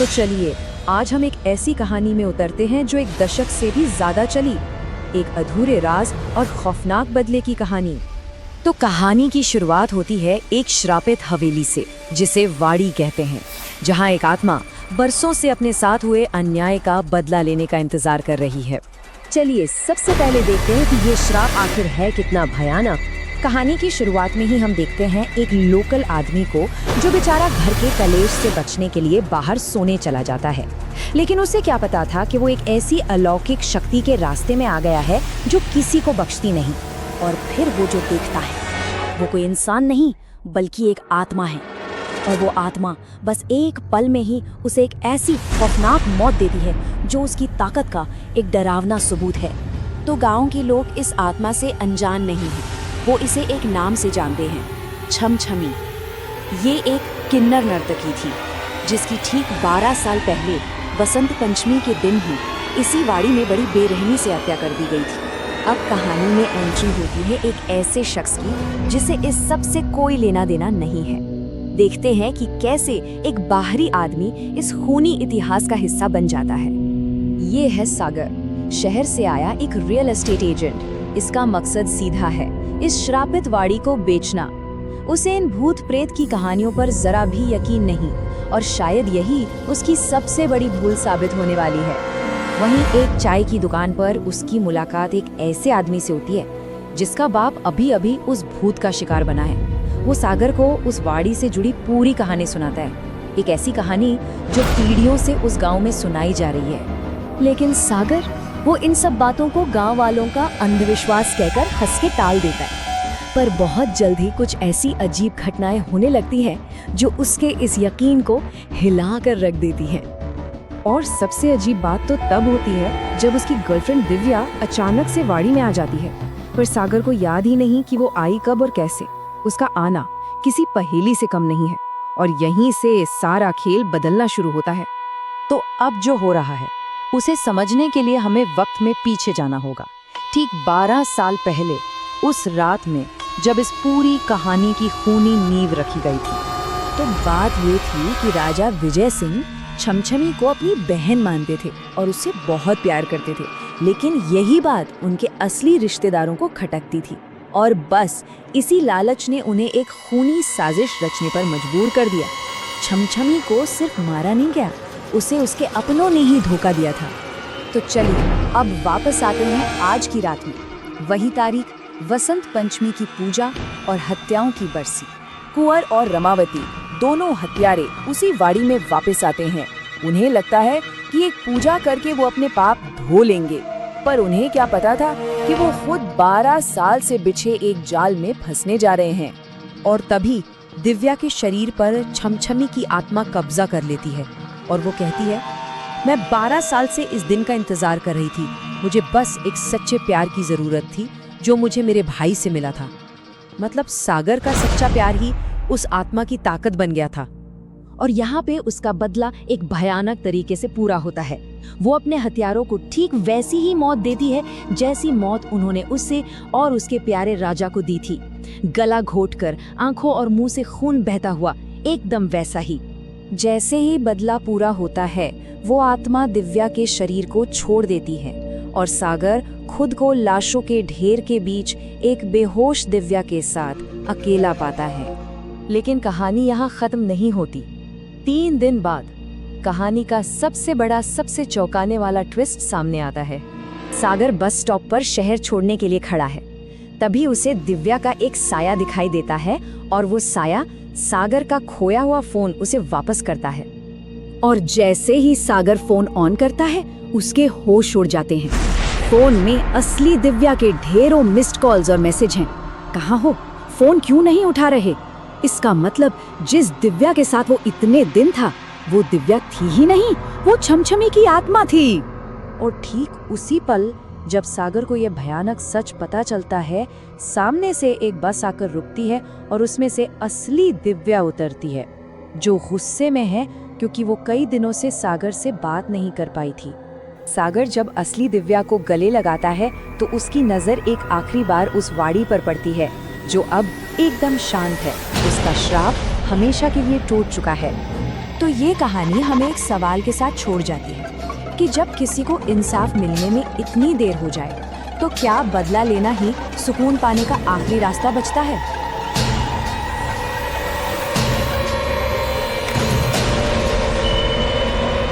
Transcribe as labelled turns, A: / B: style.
A: तो चलिए आज हम एक ऐसी कहानी में उतरते हैं जो एक दशक से भी ज्यादा चली, एक अधूरे राज और खौफनाक बदले की कहानी। तो कहानी की शुरुआत होती है एक श्रापित हवेली से, जिसे वाड़ी कहते हैं, जहां एक आत्मा बरसों से अपने साथ हुए अन्याय का बदला लेने का इंतजार कर रही है। चलिए सबसे पहले देखते हैं कि ये श्राप आखिर है कितना भयानक। कहानी की शुरुआत में ही हम देखते हैं एक लोकल आदमी को जो बेचारा घर के कलेश से बचने के लिए बाहर सोने चला जाता है। लेकिन उसे क्या पता था कि वो एक ऐसी अलौकिक शक्ति के रास्ते में आ गया है जो किसी को बख्शती नहीं। और फिर वो जो देखता है वो कोई इंसान नहीं बल्कि एक आत्मा है, और वो आत्मा बस एक पल में ही उसे एक ऐसी खौफनाक मौत देती है जो उसकी ताकत का एक डरावना सबूत है। तो गांव के लोग इस आत्मा से अनजान नहीं हैं, वो इसे एक नाम से जानते हैं, छमछमी। ये एक किन्नर नर्तकी थी जिसकी ठीक 12 साल पहले बसंत पंचमी के दिन ही इसी वाड़ी में बड़ी बेरहमी से हत्या कर दी गई थी। अब कहानी में एंट्री होती है एक ऐसे शख्स की जिसे इस सब से कोई लेना देना नहीं है। देखते हैं कि कैसे एक बाहरी आदमी इस खूनी इतिहास का हिस्सा बन जाता है। ये है सागर, शहर से आया एक रियल एस्टेट एजेंट। इसका मकसद सीधा है, इस श्रापित वाड़ी को बेचना। उसे इन भूत प्रेत की कहानियों पर जरा भी यकीन नहीं, और शायद यही उसकी सबसे बड़ी भूल साबित होने वाली है। वहीं एक चाय की दुकान पर उसकी मुलाकात एक ऐसे आदमी से होती है जिसका बाप अभी अभी उस भूत का शिकार बना है। वो सागर को उस वाड़ी से जुड़ी पूरी कहानी सुनाता है, एक ऐसी कहानी जो पीढ़ियों से उस गांव में सुनाई जा रही है। लेकिन सागर वो इन सब बातों को गांव वालों का अंधविश्वास कहकर हंस के टाल देता है। पर बहुत जल्द ही कुछ ऐसी अजीब घटनाएं होने लगती हैं जो उसके इस यकीन को हिला कर रख देती हैं। और सबसे अजीब बात तो तब होती है जब उसकी गर्लफ्रेंड दिव्या अचानक से वाड़ी में आ जाती है। पर सागर को याद ही नहीं कि वो आई कब और कैसे। उसका आना किसी पहेली से कम नहीं है, और यहीं से सारा खेल बदलना शुरू होता है। तो अब जो हो रहा है उसे समझने के लिए हमें वक्त में पीछे जाना होगा, ठीक 12 साल पहले, उस रात में जब इस पूरी कहानी की खूनी नींव रखी गई थी। तो बात ये थी कि राजा विजय सिंह छमछमी को अपनी बहन मानते थे और उससे बहुत प्यार करते थे। लेकिन यही बात उनके असली रिश्तेदारों को खटकती थी, और बस इसी लालच ने उन्हें एक खूनी साजिश रचने पर मजबूर कर दिया। छमछमी को सिर्फ मारा नहीं गया, उसे उसके अपनों ने ही धोखा दिया था। तो चलिए अब वापस आते हैं आज की रात में। वही तारीख, वसंत पंचमी की पूजा और हत्याओं की बरसी। कुंवर और रमावती दोनों हत्यारे उसी वाड़ी में वापस आते हैं। उन्हें लगता है कि एक पूजा करके वो अपने पाप धो लेंगे, पर उन्हें क्या पता था कि वो खुद 12 साल से बिछे एक जाल में फंसने जा रहे हैं। और तभी दिव्या के शरीर पर छमछमी की आत्मा कब्जा कर लेती है और वो कहती है, मैं 12 साल से इस दिन का इंतजार कर रही थी। मुझे बस एक सच्चे प्यार की जरूरत थी जो मुझे मेरे भाई से मिला था। मतलब सागर का सच्चा प्यार ही उस आत्मा की ताकत बन गया था। और यहाँ पे उसका बदला एक भयानक तरीके से पूरा होता है। वो अपने हथियारों को ठीक वैसी ही मौत देती है जैसी मौत उन्होंने उससे और उसके प्यारे राजा को दी थी। गला घोटकर, आंखों और मुंह से खून बहता हुआ, एकदम वैसा ही। जैसे ही बदला पूरा होता है वो आत्मा दिव्या के शरीर को छोड़ देती है और सागर खुद को लाशों के ढेर के बीच एक बेहोश दिव्या के साथ अकेला पाता है। लेकिन कहानी यहाँ खत्म नहीं होती। 3 दिन बाद कहानी का सबसे बड़ा, सबसे चौंकाने वाला ट्विस्ट सामने आता है। सागर बस स्टॉप पर शहर छोड़ने के लिए खड़ा है। तभी उसे दिव्या का एक साया दिखाई देता है और वो साया सागर का खोया हुआ फोन उसे वापस करता है। और जैसे ही सागर फोन ऑन करता है उसके होश उड़ जाते हैं। फोन में असली दिव्या के ढेरों मिस्ड कॉल्स और मैसेज हैं। कहाँ हो? फोन क्यों नहीं उठा रहे? इसका मतलब जिस दिव्या के साथ वो इतने दिन था वो दिव्या थी ही नहीं, वो छमछमी की आत्मा थी। और ठीक उसी पल जब सागर को यह भयानक सच पता चलता है, सामने से एक बस आकर रुकती है और उसमें से असली दिव्या उतरती है, जो गुस्से में है क्योंकि वो कई दिनों से सागर से बात नहीं कर पाई थी। सागर जब असली दिव्या को गले लगाता है तो उसकी नजर एक आखिरी बार उस वाड़ी पर पड़ती है जो अब एकदम शांत है। उसका श्राप हमेशा के लिए टूट चुका है। तो ये कहानी हमें एक सवाल के साथ छोड़ जाती है कि जब किसी को इंसाफ मिलने में इतनी देर हो जाए तो क्या बदला लेना ही सुकून पाने का आखिरी रास्ता बचता है।